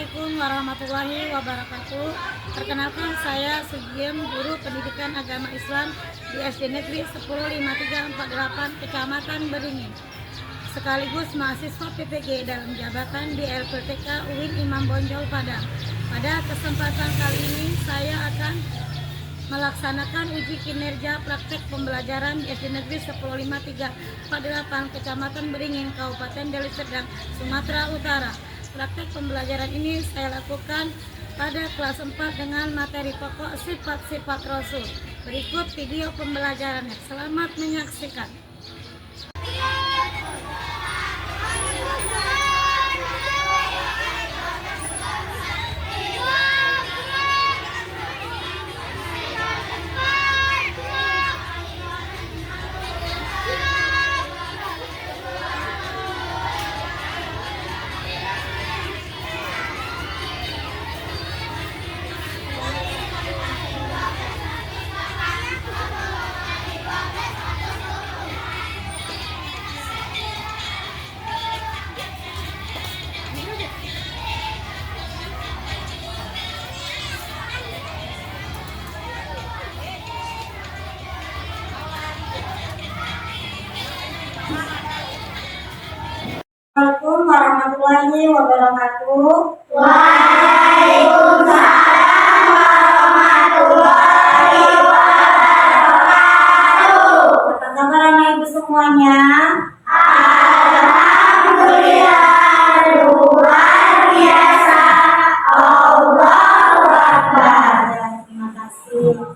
Assalamualaikum warahmatullahi wabarakatuh. Perkenalkan, saya Sugiem, guru pendidikan agama Islam di SD Negeri 105348 Kecamatan Beringin, sekaligus mahasiswa PPG dalam jabatan di LPTK UIN Imam Bonjol Padang. Pada kesempatan kali ini saya akan melaksanakan uji kinerja praktek pembelajaran di SD Negeri 105348 Kecamatan Beringin, Kabupaten Deli Serdang, Sumatera Utara. Praktek pembelajaran ini saya lakukan pada kelas 4 dengan materi pokok sifat-sifat Rasul. Berikut video pembelajarannya. Selamat menyaksikan. Assalamualaikum warahmatullahi wabarakatuh. Waalaikumsalam warahmatullahi wabarakatuh. Apa kabar anak ibu semuanya? Alhamdulillah, luar biasa. Allahu Akbar. Terima kasih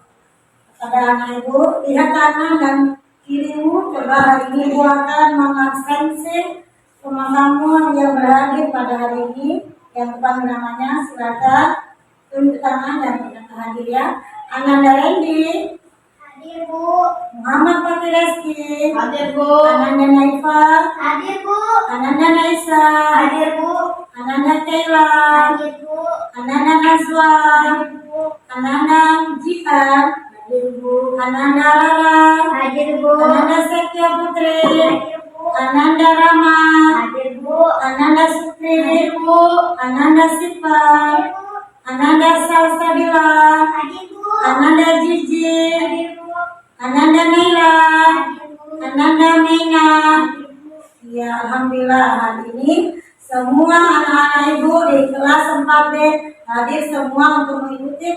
kepada anak ibu. Lihat kanan dan kirimu. Coba hari ini ibu akan mengabsensi pemakaman yang berhadir pada hari ini. Yang dipanggil namanya, silakan tunjuk tangan dan berikan hadir ya. Ananda Rendi, Hadir, Bu. Muhammad Fatih Reski, Hadir, Bu. Ananda Naifa, Hadir, Bu. Ananda Naisa, Hadir, Bu. Ananda Taila, Hadir, Bu. Ananda Nazwa, Hadir, Bu. Ananda Jihan, Ananda Rara, Hadir, Bu. Ananda Setia Putri, Hadir, Bu. Ananda Rama, Hadir, Bu. Ananda Sukri, Hadir, Bu. Ananda Sipa, Hadir, Bu. Ananda Salsabila, Hadir, Bu. Ananda Jiji, Hadir, Bu. Ananda Naila, Hadir, Bu. Ananda Meina. Hadir, Bu. Ya, alhamdulillah hari ini semua anak-anak ibu di kelas 4B hadir semua untuk mengikuti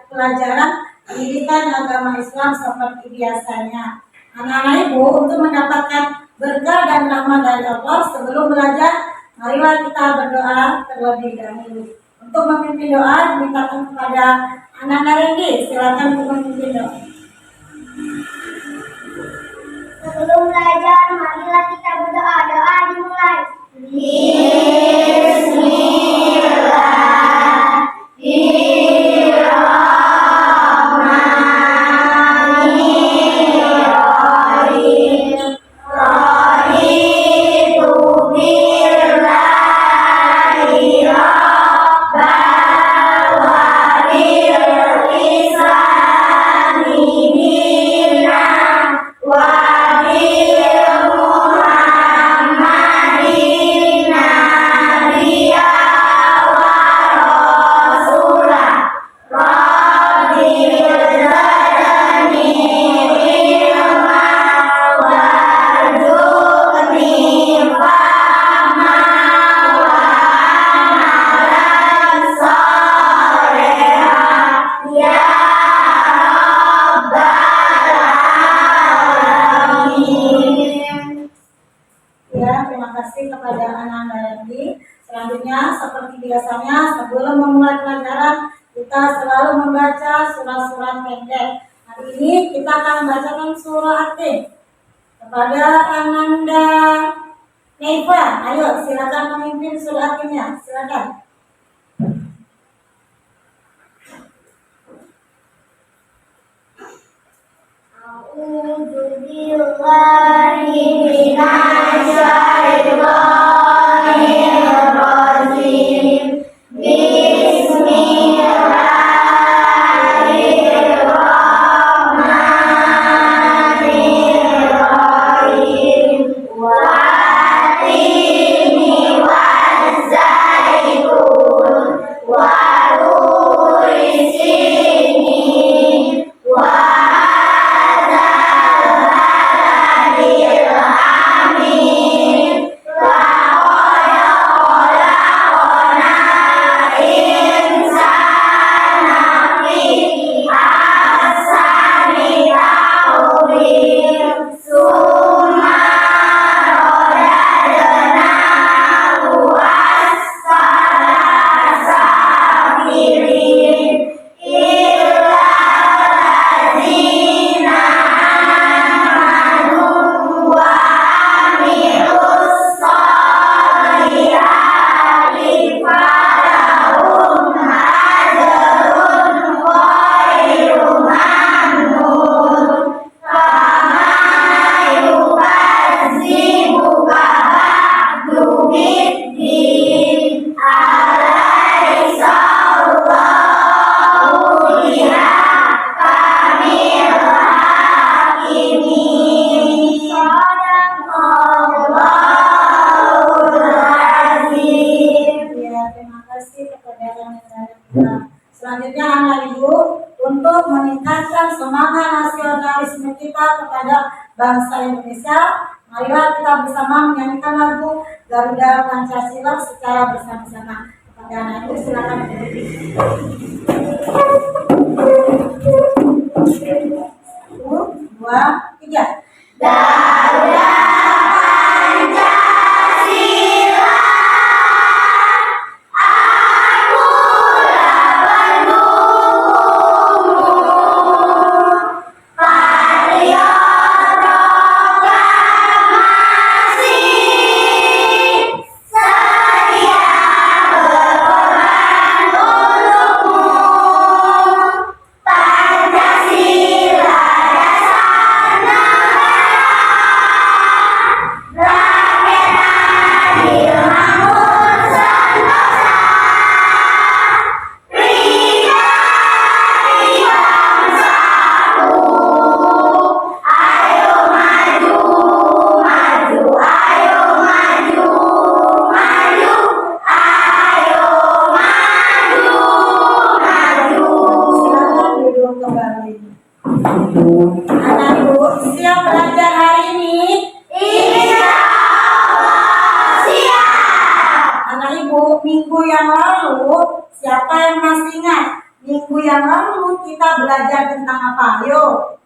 pelajaran pendidikan agama Islam seperti biasanya. Anak-anak ibu, untuk mendapatkan berkah dan rahmat dari Allah sebelum belajar, marilah kita berdoa terlebih dahulu. Untuk memimpin doa dimintakan kepada Ananda Rendi. Silakan untuk memimpin doa. Sebelum belajar, marilah kita berdoa. Doa dimulai. Bismillahirrahmanirrahim. Raditu billahi rabban wa bil islami dinan wa bil Muhammadin nabiyya wa rasulah. Rabbil zadani ilma warzuqni fahma wa amalan salihah ya rabbal alamin. Ya, terima kasih kepada Ananda Rendi. Selanjutnya, seperti biasanya, sebelum memulai pelajaran, kita selalu membaca surat-surat pendek. Hari ini kita akan membacakan surah At-Tin. Kepada Ananda Neifa, ayo silakan memimpin surah At-Tinnya. Silakan. A'udzu billahi minasyaitonir rajim. Bismillahirrahmanirrahim. Wa tini wa zaitun kepada bangsa Indonesia. Marilah kita bersama menyanyikan lagu Garuda Pancasila secara bersama-sama. Kepada anak ibu silakan berdiri. 1, 2, 3. Garuda Pancasila, akulah pendukungmu, patriot proklamasi, setia berkorban untukmu, Pancasila dasar negara, rakyat adil makmur sentosa, pribadi bangsaku, ayo maju, maju, ayo maju, maju, ayo maju, maju. Silakan duduk kembali. Anak ibu siap belajar hari ini? Insya Allah siap. Anak ibu, minggu yang lalu siapa yang masih ingat? Minggu yang lalu kita belajar tentang apa? Ayo.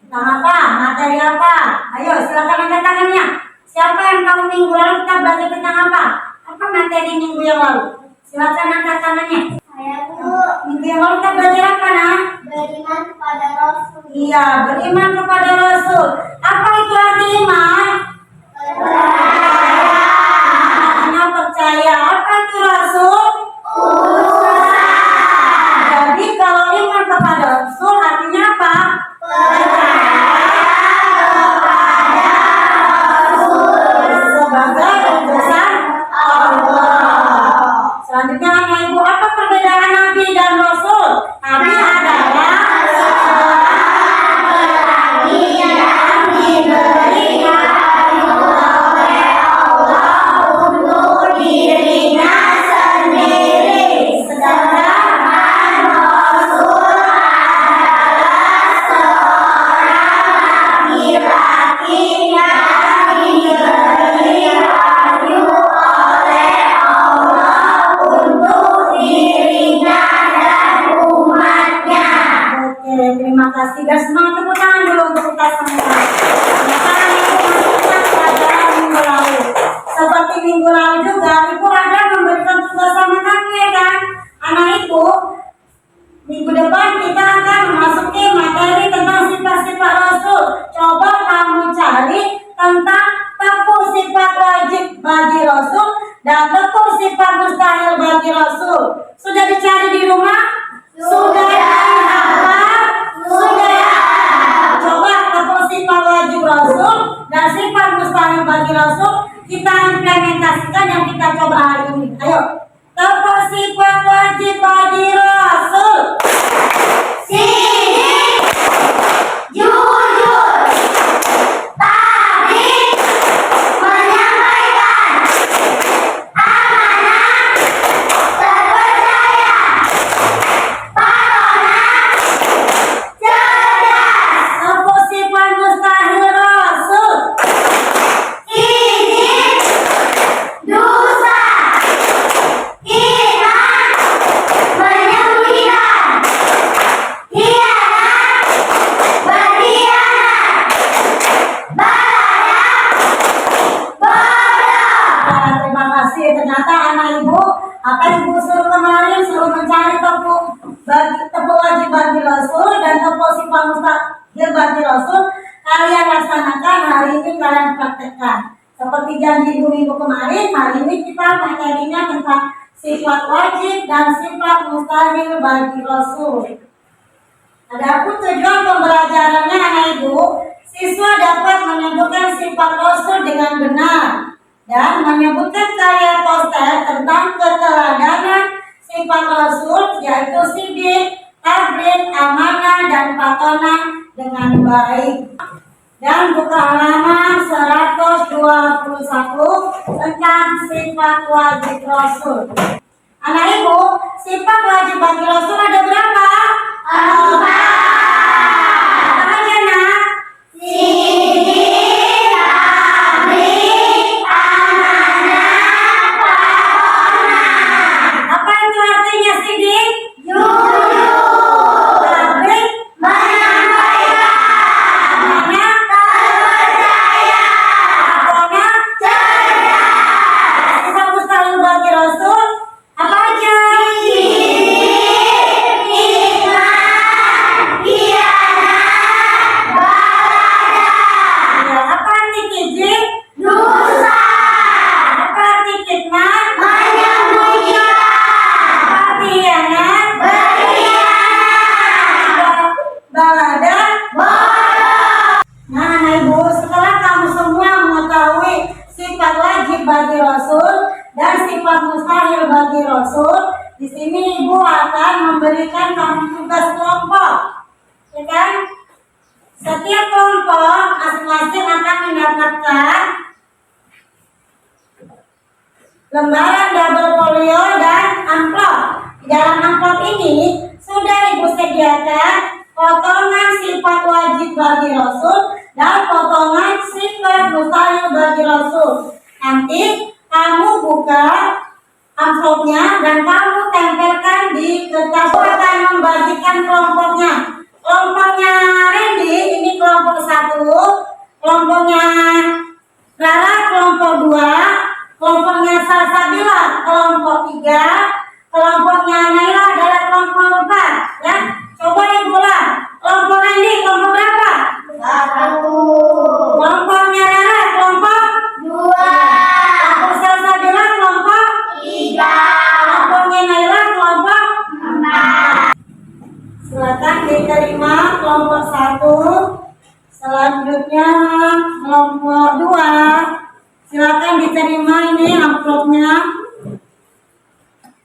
Tentang apa? Materi apa? Ayo silakan angkat tangannya. Siapa yang tahu minggu lalu kita belajar tentang apa? Apa materi minggu yang lalu? Silakan angkat tangannya. Saya Bu, Minggu yang lalu kita belajar apa, Nak? beriman kepada Rasul. Iya, beriman kepada Rasul. Apa itu arti iman? Artinya percaya. Apa itu Rasul? Jadi kalau iman kepada Rasul artinya apa? Sebagai utusan Allah. Selanjutnya anak ibu, apa perbedaan Nabi dan Rasul? Nabi adalah yang diberikan oleh Allah untuk dirinya sendiri. Sedangkan Rasul adalah seorang laki-laki yang diberi wahyu oleh Allah untuk dirinya dan umatnya. Oke, terima kasih. Dan semangat tepuk tangan dulu untuk kita semua. Sekarang ibu masukkan pelajaran minggu lalu. Seperti minggu lalu juga, ibu ada memberikan tugas sama kamu ya kan? Anak ibu, minggu depan kita akan memasuki materi tentang sifat-sifat Rasul. Coba kamu cari tentang 10 sifat wajib bagi Rasul dan 10 sifat mustahil bagi Rasul. Sudah dicari di rumah? Sudah dihafal? Sudah. Coba 10 sifat wajib Rasul dan sifat mustahil bagi Rasul kita implementasikan yang kita coba hari ini. Ayo. 10 sifat wajib bagi Rasul. Sidik, jujur, tablik, menyampaikan, amanah, terpercaya, parona, cerdas. 10 sifat mustahil Rasul. Izin, dosa, iman, menyembunyikan, hianat, berkhianat, balas, bodoh. Terima kasih. Ternyata anak ibu, apa yang ibu suruh kemarin suruh mencari tepuk wajib bagi Rasul dan tepuk sifat mustahil bagi Rasul. Kalian laksanakan hari ini, kalian praktekkan. Seperti janji minggu kemarin, hari ini kita materinya tentang sifat wajib dan sifat mustahil bagi Rasul. Adapun tujuan pembelajarannya anak ibu, siswa dapat menyebutkan sifat Rasul dengan benar dan menyebutkan karya poster tentang keteladanan sifat Rasul, yaitu sidik, tablik, amanah, dan patona dengan baik. Dan buka halaman 121 tentang sifat wajib Rasul. Anak ibu, sifat wajib bagi Rasul ada berapa? 4. Apa aja nak? berikan kamu tugas kelompok, ya kan? Setiap kelompok masing-masing akan mendapatkan lembaran double folio dan amplop. Di dalam amplop ini sudah Ibu sediakan potongan sifat wajib bagi Rasul dan potongan sifat mustahil bagi Rasul. Nanti kamu buka amplopnya dan kamu tempelkan di kertas. Aku akan membagikan kelompoknya. Kelompoknya Randy ini kelompok 1, kelompoknya Rara kelompok 2, kelompoknya Salsabila kelompok 3, kelompoknya Naila adalah kelompok 4. Ya, coba diulang. Kelompok Randy kelompok berapa? 1. Kelompoknya Rara kelompok 2. kelompok Salsabila kelompok 3. kelompoknya Naila kelompok 4. silakan diterima kelompok 1. Selanjutnya kelompok 2, silakan diterima ini amplopnya.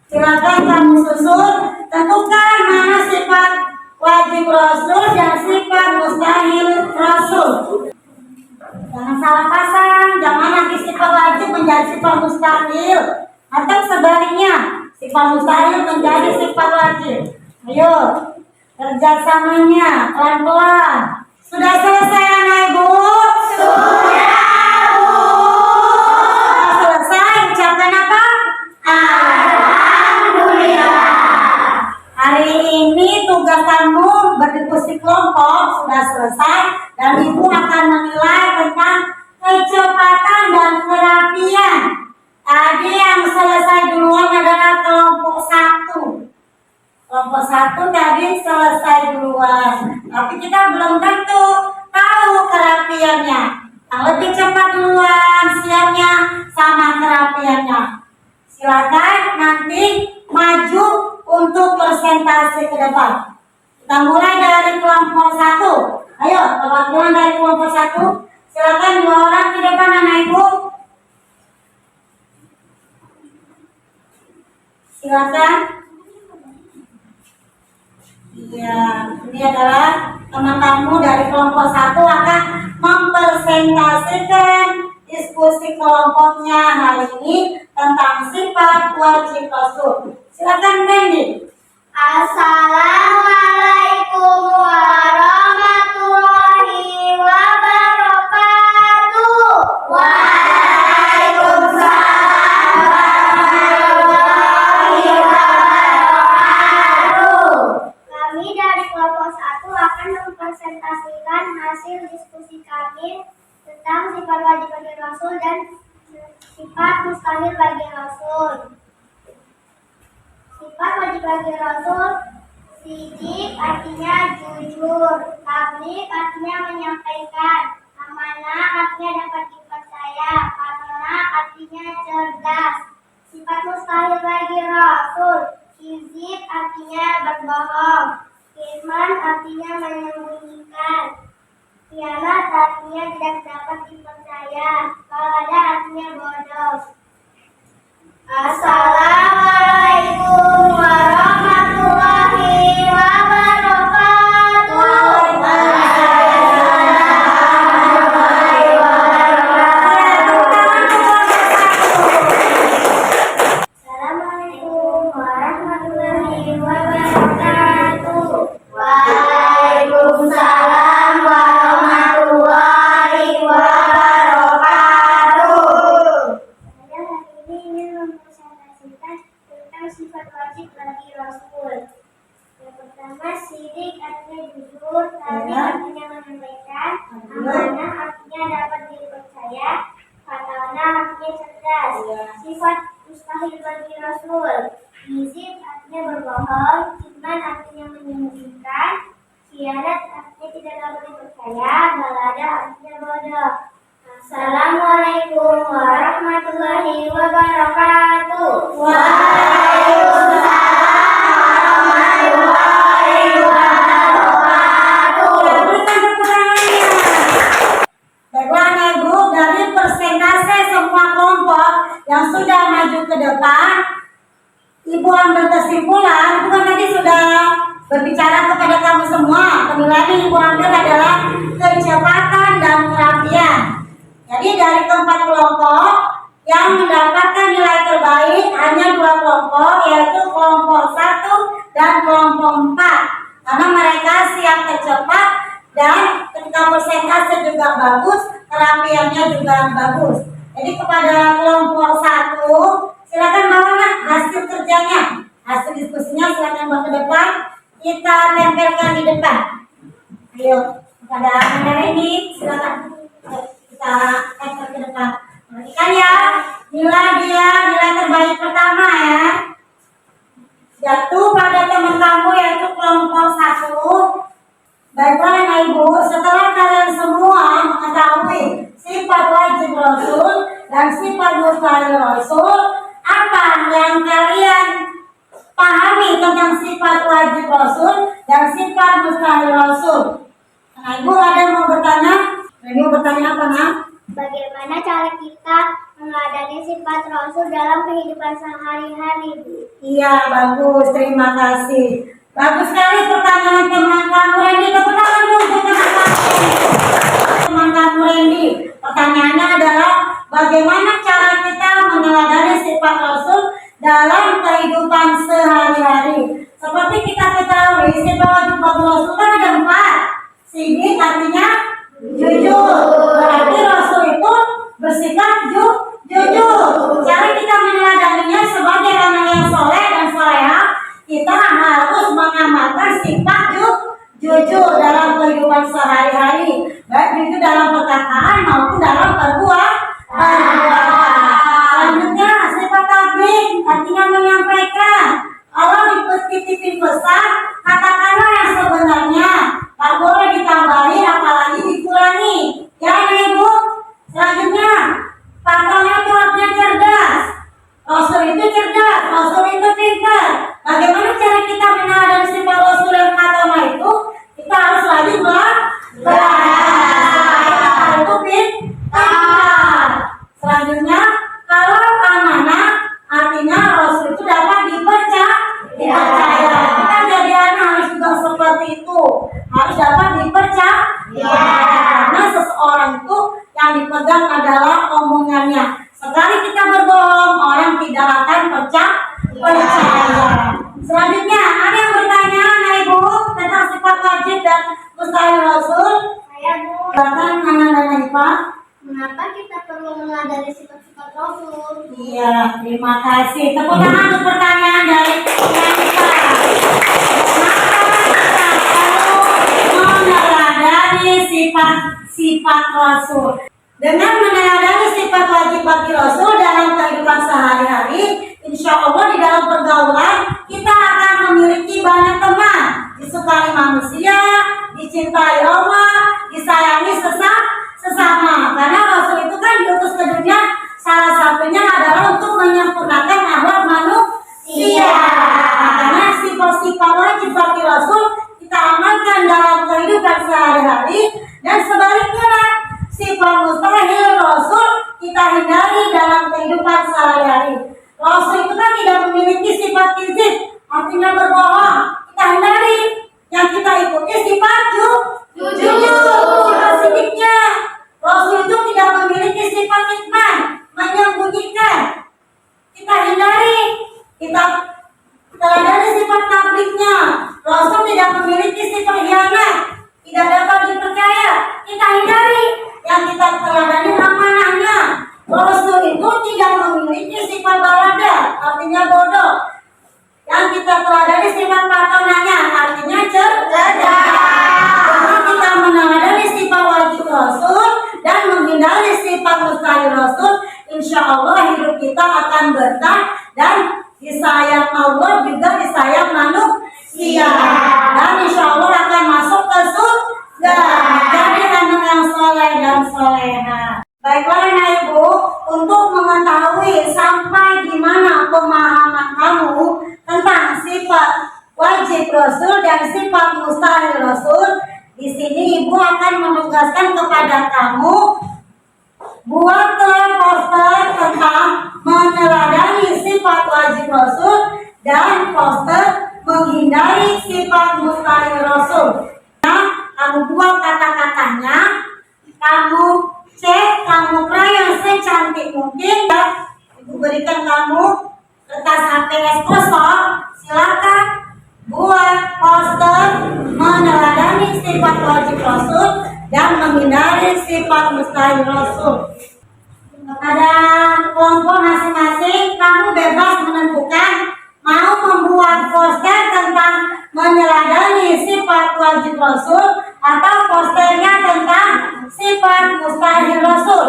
Silakan kamu susun, tentukan mana sifat wajib Rasul dan sifat mustahil Rasul. Jangan salah pasang, jangan nanti sifat wajib menjadi sifat mustahil atau sebaliknya sifat mustahil menjadi sifat wajib. Ayo, kerjasamanya pelan-pelan. Sudah selesai anak ibu? Sudah, Bu. Sudah selesai, ucapkan apa? Alhamdulillah. Hari ini tugas kamu berdiskusi kelompok sudah selesai dan ibu akan menilai tentang kecepatan dan kerapian. Tadi yang selesai duluan adalah kelompok 1. Kelompok 1 tadi selesai duluan, tapi kita belum tentu tahu kerapiannya. Yang lebih cepat duluan siapnya sama kerapiannya. Silakan nanti maju untuk presentasi ke depan. Kita mulai dari kelompok 1. Ayo, perwakilan dari kelompok 1. Silakan 2 orang ke depan anak ibu. Silakan. Iya, ini adalah teman-teman dari kelompok 1 akan mempresentasikan diskusi kelompoknya hari ini tentang sifat wajib Rasul. Silakan Randy. Assalamualaikum warahmatullahi wabarakatuh. Waalaikumsalam warahmatullahi wabarakatuh. Kami dari kelompok 1 akan mempresentasikan hasil diskusi kami tentang sifat wajib bagi Rasul dan sifat mustahil bagi Rasul. Sifat wajib bagi Rasul, sidik artinya jujur, tabligh artinya menyampaikan, amanah artinya dapat dipercaya, amanah artinya cerdas. Sifat mustahil bagi Rasul, kizib artinya berbohong, kitman artinya menyembunyikan, khianat artinya tidak dapat dipercaya, balada artinya bodoh. Assalamualaikum warahmatullahi wabarakatuh. Assalamualaikum warahmatullahi wabarakatuh. Waalaikumsalam warahmatullahi wabarakatuh. Saya hari ini ingin mempresentasikan tentang sifat wajib bagi Rasul. Yang pertama, sidik artinya jujur, tabligh artinya menyampaikan, amanah artinya dapat dipercaya, fatana artinya cerdas. Sifat mustahil bagi Rasul, kizib artinya berbohong, kitman artinya menyembunyikan, khianat artinya tidak dapat dipercaya, balada artinya bodoh. Assalamualaikum warahmatullahi wabarakatuh. Waalaikumsalam warahmatullahi wabarakatuh. Berikan tepuk tangannya. Baiklah anak ibu, dari persentase semua kelompok yang sudah maju ke depan, Ibu ambil kesimpulan, Ibu kan tadi sudah berbicara kepada kamu semua. Penilaian yang Ibu ambil adalah kecepatan dan kerapian. Jadi dari keempat kelompok yang mendapatkan nilai terbaik hanya 2 kelompok, yaitu kelompok 1 dan kelompok 4. Karena mereka siap tercepat dan ketika persentase juga bagus, kerapiannya juga bagus. Jadi kepada kelompok 1, silakan bawa hasil kerjanya, hasil diskusinya silakan bawa ke depan, kita tempelkan di depan. Ayo kepada Anda ini silakan kita tempel ke depan. Perhatikan ya, nilai terbaik pertama ya, jatuh pada teman kamu yaitu kelompok 1. Baiklah Anak Ibu, setelah kalian semua mengetahui sifat wajib Rasul dan sifat mustahil Rasul, apa yang kalian pahami tentang sifat wajib Rasul dan sifat mustahil Rasul? Anak Ibu ada yang mau bertanya? Ibu bertanya apa, Nak? Bagaimana cara kita meneladani sifat Rasul dalam kehidupan sehari-hari, Bu? Iya, bagus. Terima kasih. Bagus sekali pertanyaan teman kamu Randy. Tepuk tangan dulu untuk teman kamu Randy. Pertanyaannya adalah bagaimana cara kita meneladani sifat Rasul dalam kehidupan sehari-hari. Seperti kita ketahui, sifat wajib Rasul kan ada 4. Sidik artinya jujur. Berarti Rasul itu bersikap jujur. Cara kita meneladaninya sebagai anak yang soleh dan soleha, kita harus mengamalkan sifat jujur dalam kehidupan sehari-hari, baik jujur dalam perkataan maupun dalam perbuatan. Selanjutnya sifat tabligh artinya menyampaikan. Kalau dititipin pesan, katakanlah yang sebenarnya, tak boleh ditambahi apalagi dikurangi. Ya Ibu. Selanjutnya pakarnya itu artinya cerdas. Rasul itu cerdas, Rasul itu pintar. Bagaimana cara kita meneladani sifat Rasul yang pertama itu? Kita harus rajin belajar. Itu pintar. Selanjutnya, kalau amanah artinya Rasul itu dapat dipercaya. Kita jadi anak harus juga seperti itu. Harus dapat dipercaya. Karena seseorang itu yang dipegang adalah omongannya. Sekali kita berbohong, orang tidak akan percaya. Selanjutnya, ada yang bertanya, Anak Ibu, tentang sifat wajib dan mustahil Rasul? Saya, Bu. Silakan Anak dan Ipa. Mengapa kita perlu meneladani sifat-sifat Rasul? Iya, terima kasih. Tepuk tangan untuk pertanyaan dari Ipa. Mengapa kita perlu meneladani sifat Rasul? Dengan meneladani sifat wajib bagi Rasul dalam kehidupan sehari-hari, insya Allah di dalam pergaulan kita akan memiliki banyak teman, disukai manusia, dicintai Allah, disayangi sesama. Karena Rasul itu kan diutus ke dunia, salah satunya adalah untuk menyempurnakan akhlak manusia. Makanya sifat-sifat wajib bagi Rasul kita amalkan dalam kehidupan sehari-hari, dan sebaliknya sifat mustahil Rasul kita hindari dalam kehidupan sehari-hari. Rasul itu kan tidak memiliki sifat kizib, artinya berbohong. Kita hindari. Yang kita ikuti sifat jujur, sifat sidiknya. Rasul itu tidak memiliki sifat kitman, menyembunyikan. Kita hindari. Kita teladani sifat tablighnya. Rasul tidak memiliki sifat khianat, tidak dapat dipercaya. Kita hindari. Yang kita teladani amanahnya. Rasul itu tidak memiliki sifat balada, artinya bodoh. Yang kita teladani sifat patonanya, artinya cerdas. Karena kita meneladani sifat wajib Rasul dan menghindari sifat mustahil Rasul, insya Allah hidup kita akan berkah dan disayang Allah juga disayang manusia. Dan insya Allah akan masuk ke surga. Jadi anak yang soleh dan soleha. Baiklah Anak Ibu, untuk mengetahui sampai di mana pemahaman kamu tentang sifat wajib Rasul dan sifat mustahil Rasul, di sini Ibu akan menugaskan kepada kamu buatlah poster tentang meneladani sifat wajib Rasul dan poster menghindari sifat mustahil Rasul. Nah, kamu buang kata-katanya, kamu cek, kamu krayon secantik mungkin. Ibu berikan kamu kertas HPS kosong, silakan buat poster meneladani sifat wajib Rasul dan menghindari sifat mustahil Rasul. Kepada kelompok masing-masing, kamu bebas menentukan mau membuat poster tentang meneladani sifat wajib Rasul atau posternya tentang sifat mustahil Rasul.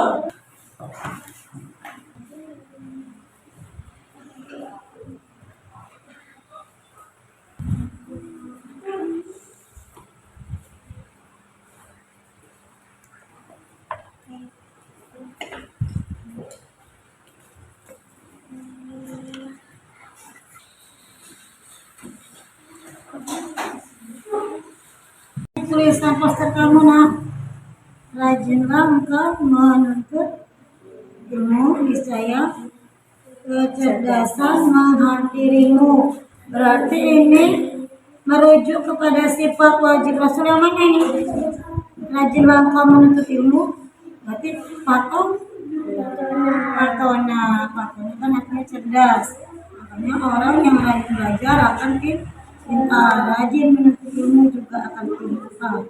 Tulisan poster kamu, nak. Rajinlah engkau menuntut ilmu, niscaya kecerdasan menghampirimu. Berarti ini merujuk kepada sifat wajib Rasul yang mana ini? Rajinlah engkau menuntut ilmu, berarti patona kan artinya cerdas. Makanya orang yang rajin belajar akan pintar, rajin menuntut ilmu juga akan pintar.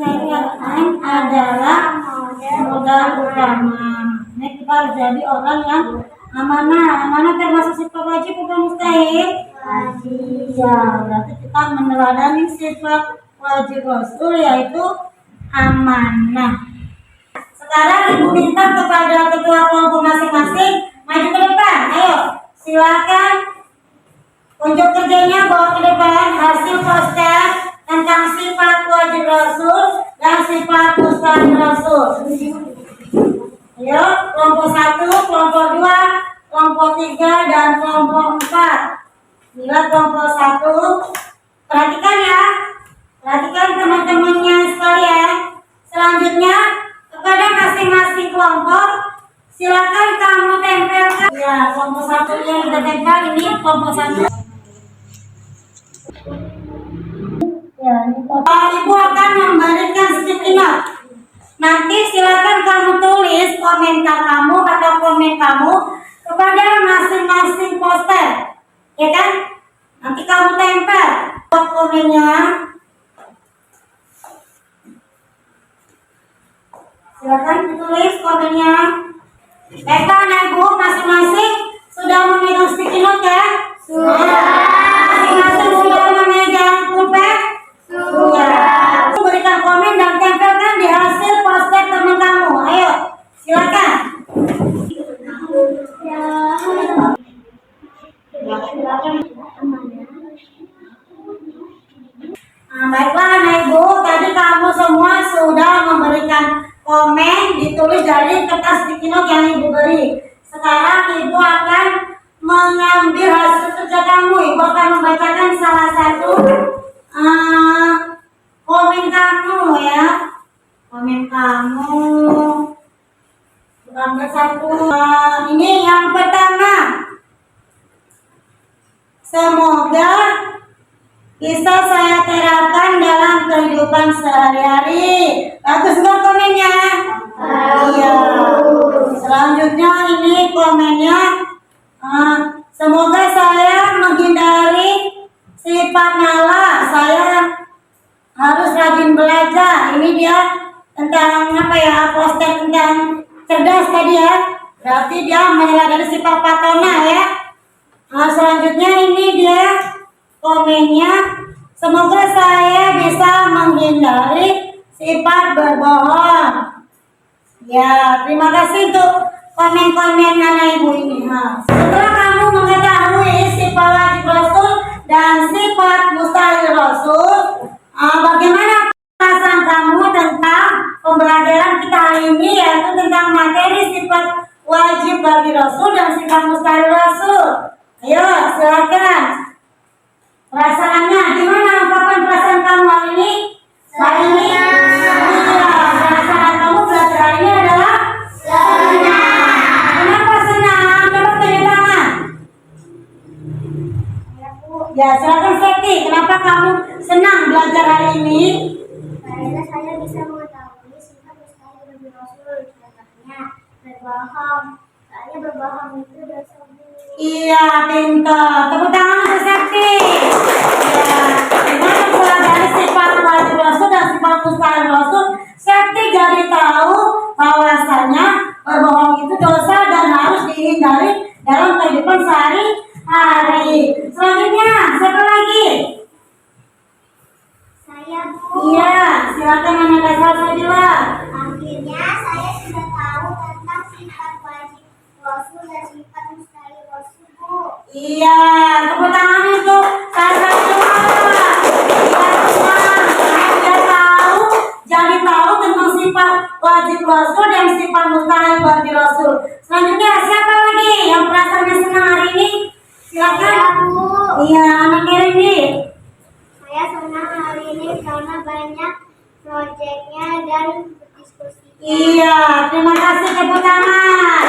Kekayaan adalah modal utama. Ini kita harus jadi orang yang amanah. Amanah termasuk sifat wajib bukan mustahil? Wajib. Ya, berarti kita meneladani sifat wajib Rasul yaitu amanah. Sekarang ibu minta kepada ketua kelompok masing-masing maju ke depan. Ayo, silakan unjuk kerjanya bawa ke depan hasil poster tentang sifat wajib Rasul dan sifat mustahil Rasul. Ayo, kelompok 1, kelompok 2, kelompok 3, dan kelompok 4. Bila kelompok 1, perhatikan ya, perhatikan teman-temannya sekalian. Selanjutnya kepada masing-masing kelompok silakan kamu tempelkan. Ya, kelompok 1 yang kita tempel ini kelompok 1. Ya, Ibu akan memberikan sticky note. Nanti silakan kamu tulis komentar kamu atau komen kamu kepada masing-masing poster, ya kan? Nanti kamu tempel buat komennya. Silakan ditulis komennya. Baiklah, Ibu masing-masing sudah memegang sticky note ya? Sudah. Masing-masing sudah memegang pulpen? Sudah. Berikan komen dan tempelkan di hasil poster teman kamu. Ayo, silakan. Baiklah, Ibu, tadi kamu semua sudah memberikan komen ditulis dari kertas sticky note yang Ibu beri. Sekarang Ibu akan mengambil hasil kerja kamu. Ibu akan membacakan salah satu komen kamu ya. Komen kamu. Ambil satu. Ini yang pertama. Semoga bisa saya terapkan dalam kehidupan sehari-hari. Bagus nggak komennya? Iya. Selanjutnya ini komennya. Semoga saya menghindari sifat malas. Saya harus rajin belajar. Ini dia tentang apa ya? Poster tentang cerdas tadi ya. Berarti dia meneladani sifat patona ya. Selanjutnya ini dia komennya. Semoga saya bisa menghindari sifat berbohong. Ya, terima kasih untuk komen-komen anak ibu ini. Setelah kamu mengetahui sifat wajib Rasul dan sifat mustahil Rasul, bagaimana perasaan kamu tentang pembelajaran kita hari ini, yaitu tentang materi sifat wajib bagi Rasul dan sifat mustahil Rasul? Ayo, silakan. Perasaannya gimana? Ungkapan perasaan kamu hari ini? Hari ini? Iya, perasaan kamu belajar hari ini adalah senang. Kenapa senang? Coba tunjuk tangan. kamu senang belajar hari ini? Karena saya bisa mengetahui sifat mustahil bagi Rasul. Contohnya berbohong. Soalnya berbohong itu dosa besar. Iya, pintar. Tepuk tangan untuk Sakti. Ya, dengan mempelajari sifat wajib Rasul dan sifat mustahil Rasul, Sakti jadi tahu bahwasanya berbohong itu dosa dan harus dihindari dalam kehidupan sehari-hari. Selanjutnya, siapa lagi? Saya, Bu. Iya, silakan Nana Salsabila. Akhirnya saya sudah tahu tentang sifat wajib Rasul dan sifat mustahil Rasul, Bu. Iya, tepuk tangan untuk Salsabila. Iya, sudah tahu, jadi tahu tentang sifat wajib Rasul dan sifat mustahil bagi Rasul. Selanjutnya, siapa lagi yang perasaannya senang hari ini? Silakan. Saya, Bu. Iya, anak Erin. Saya senang hari ini karena banyak proyeknya dan berdiskusi. Iya, terima kasih, tepuk tangan.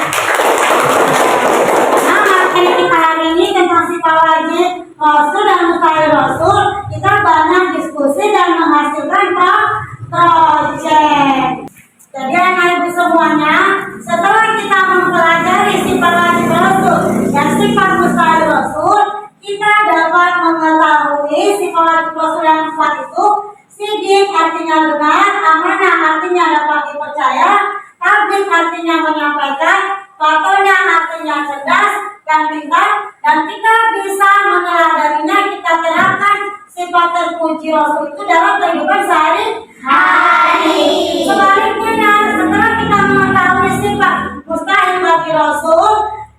Nah, materi kita hari ini tentang sifat wajib Rasul dan mustahil Rasul, kita banyak diskusi dan menghasilkan proyek. Jadi anak ibu semuanya, setelah kita mempelajari sifat wajib Rasul dan sifat mustahil Rasul, kita dapat mengetahui sifat wajib Rasul yang empat itu. Sidik artinya benar, amanah artinya dapat dipercaya, tabligh artinya menyampaikan, fatonya artinya cerdas dan pintar, dan kita bisa meneladaninya, kita terapkan sifat terpuji Rasul itu dalam kehidupan sehari-hari. Sebaliknya, setelah kita mengetahui sifat mustahil bagi Rasul,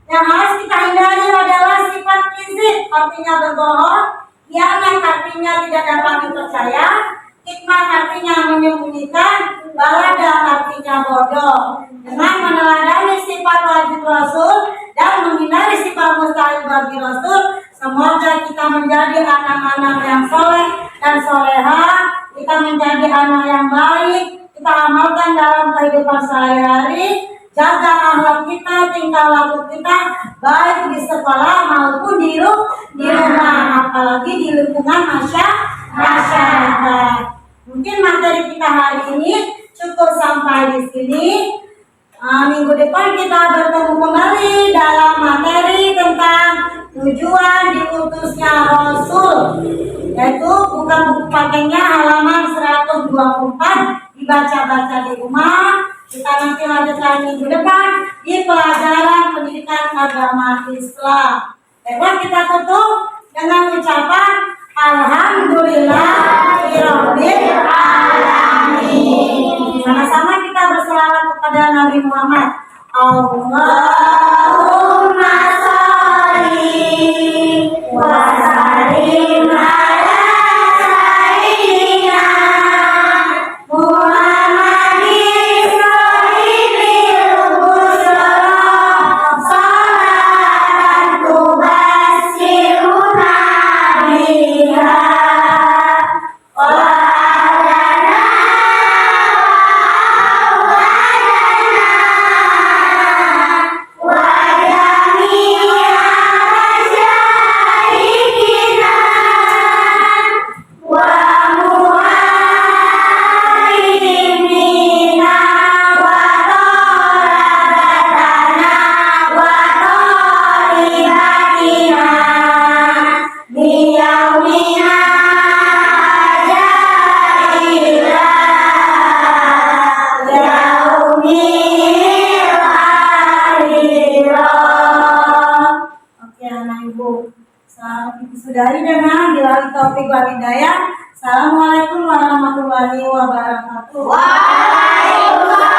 yang harus kita hindari adalah sifat kizib, artinya berbohong, khianat artinya tidak dapat dipercaya, hikmat artinya menyembunyikan, balada artinya bodoh. Dengan meneladani sifat wajib Rasul dan menghindari sifat mustahil bagi Rasul, semoga kita menjadi anak-anak yang soleh dan soleha, kita menjadi anak yang baik, kita amalkan dalam kehidupan sehari-hari, jaga akhlak kita, tingkah laku kita, baik di sekolah maupun di rumah, apalagi di lingkungan masyarakat. Mungkin materi kita hari ini cukup sampai di sini. Minggu depan kita bertemu kembali dalam materi tentang tujuan diutusnya Rasul, yaitu buka buku pakainya halaman 124, dibaca-baca di rumah. Kita nanti lanjutkan minggu depan di pelajaran pendidikan agama Islam. Baiklah, kita tutup dengan ucapan Alhamdulillahirabbil alamin. Sama-sama kita berselawat kepada Nabi Muhammad. Allahumma sholli wa sallim ala sayyidina Muhammadin sahibil busra, salatan tubassiruna biha Sudahi dengan billahi taufiq wal hidayah. Assalamualaikum warahmatullahi wabarakatuh. Waalaikumsalam.